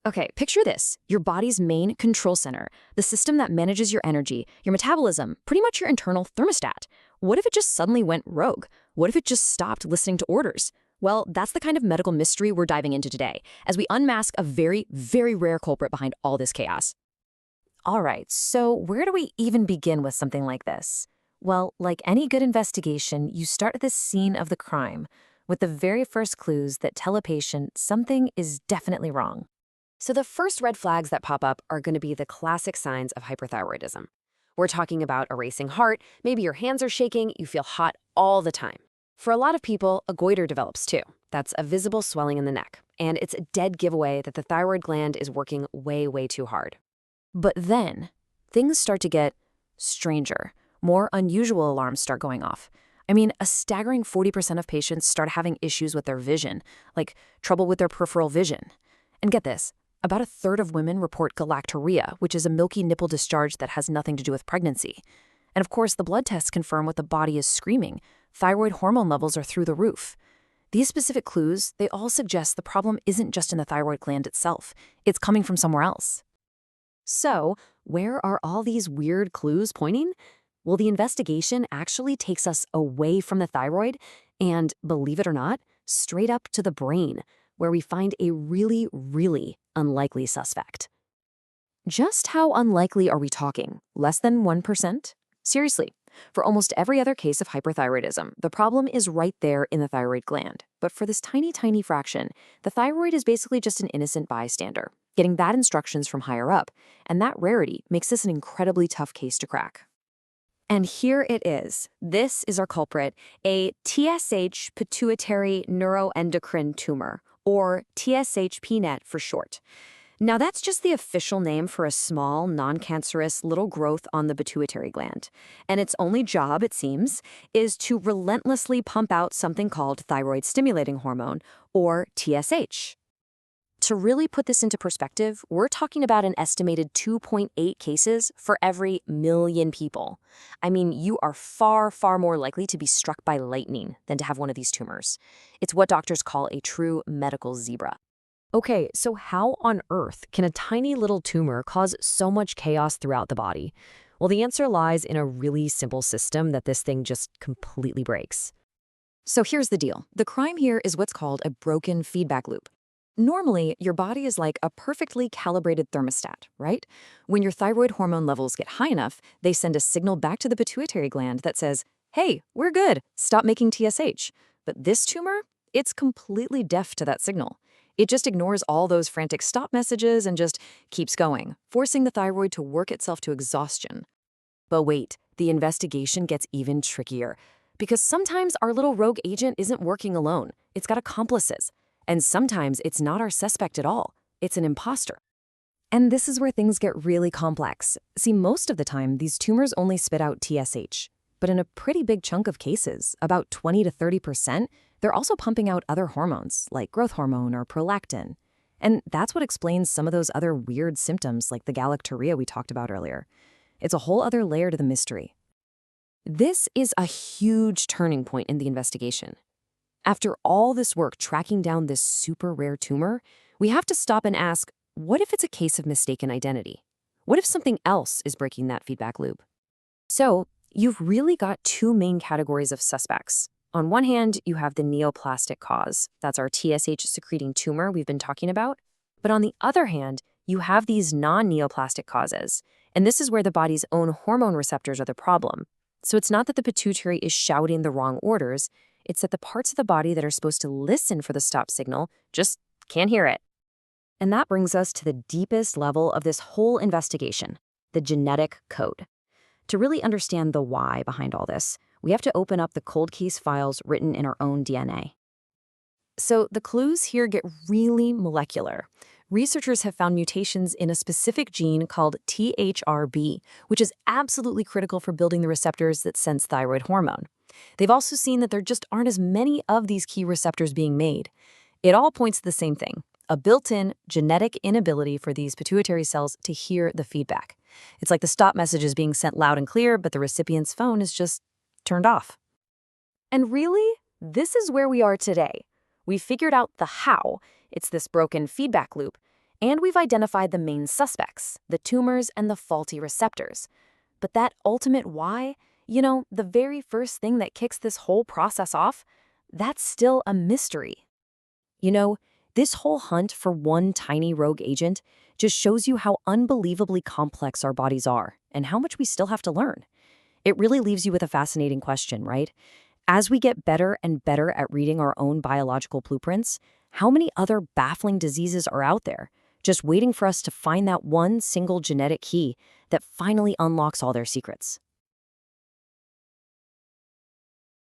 Okay, picture this. Your body's main control center, the system that manages your energy, your metabolism, pretty much your internal thermostat. What if it just suddenly went rogue? What if it just stopped listening to orders? Well, that's the kind of medical mystery we're diving into today, as we unmask a very, very rare culprit behind all this chaos. All right, so where do we even begin with something like this? Well, like any good investigation, you start at the scene of the crime, with the very first clues that tell a patient something is definitely wrong. So the first red flags that pop up are going to be the classic signs of hyperthyroidism. We're talking about a racing heart, maybe your hands are shaking, you feel hot all the time. For a lot of people, a goiter develops too. That's a visible swelling in the neck, and it's a dead giveaway that the thyroid gland is working way, way too hard. But then, things start to get stranger. More unusual alarms start going off. I mean, a staggering 40% of patients start having issues with their vision, like trouble with their peripheral vision. And get this, about a third of women report galactorrhea, which is a milky nipple discharge that has nothing to do with pregnancy. And of course, the blood tests confirm what the body is screaming. Thyroid hormone levels are through the roof. These specific clues, they all suggest the problem isn't just in the thyroid gland itself. It's coming from somewhere else. So, where are all these weird clues pointing? Well, the investigation actually takes us away from the thyroid and, believe it or not, straight up to the brain, where we find a really, really unlikely suspect. Just how unlikely are we talking? Less than 1%? Seriously, for almost every other case of hyperthyroidism, the problem is right there in the thyroid gland. But for this tiny, tiny fraction, the thyroid is basically just an innocent bystander, getting bad instructions from higher up, and that rarity makes this an incredibly tough case to crack. And here it is. This is our culprit, a TSH Pituitary Neuroendocrine Tumor, or TSH PNET for short. Now, that's just the official name for a small, non-cancerous little growth on the pituitary gland. And its only job, it seems, is to relentlessly pump out something called thyroid-stimulating hormone, or TSH. To really put this into perspective, we're talking about an estimated 2.8 cases for every million people. I mean, you are far, far more likely to be struck by lightning than to have one of these tumors. It's what doctors call a true medical zebra. Okay, so how on earth can a tiny little tumor cause so much chaos throughout the body? Well, the answer lies in a really simple system that this thing just completely breaks. So here's the deal. The crime here is what's called a broken feedback loop. Normally, your body is like a perfectly calibrated thermostat, right? When your thyroid hormone levels get high enough, they send a signal back to the pituitary gland that says, hey, we're good, stop making TSH. But this tumor, it's completely deaf to that signal. It just ignores all those frantic stop messages and just keeps going, forcing the thyroid to work itself to exhaustion. But wait, the investigation gets even trickier, because sometimes our little rogue agent isn't working alone. It's got accomplices. And sometimes it's not our suspect at all. It's an imposter. And this is where things get really complex. See, most of the time, these tumors only spit out TSH. But in a pretty big chunk of cases, about 20 to 30%, they're also pumping out other hormones, like growth hormone or prolactin. And that's what explains some of those other weird symptoms, like the galactorrhea we talked about earlier. It's a whole other layer to the mystery. This is a huge turning point in the investigation. After all this work tracking down this super rare tumor, we have to stop and ask, what if it's a case of mistaken identity? What if something else is breaking that feedback loop? So, you've really got two main categories of suspects. On one hand, you have the neoplastic cause. That's our TSH-secreting tumor we've been talking about. But on the other hand, you have these non-neoplastic causes. And this is where the body's own hormone receptors are the problem. So it's not that the pituitary is shouting the wrong orders. It's that the parts of the body that are supposed to listen for the stop signal just can't hear it. And that brings us to the deepest level of this whole investigation, the genetic code. To really understand the why behind all this, we have to open up the cold case files written in our own DNA. So the clues here get really molecular. Researchers have found mutations in a specific gene called THRB, which is absolutely critical for building the receptors that sense thyroid hormone. They've also seen that there just aren't as many of these key receptors being made. It all points to the same thing, a built-in genetic inability for these pituitary cells to hear the feedback. It's like the stop message is being sent loud and clear, but the recipient's phone is just turned off. And really, this is where we are today. We figured out the how, it's this broken feedback loop, And we've identified the main suspects, the tumors and the faulty receptors. But that ultimate why, the very first thing that kicks this whole process off, that's still a mystery. This whole hunt for one tiny rogue agent just shows you how unbelievably complex our bodies are and how much we still have to learn. It really leaves you with a fascinating question, right? As we get better and better at reading our own biological blueprints, how many other baffling diseases are out there, just waiting for us to find that one single genetic key that finally unlocks all their secrets?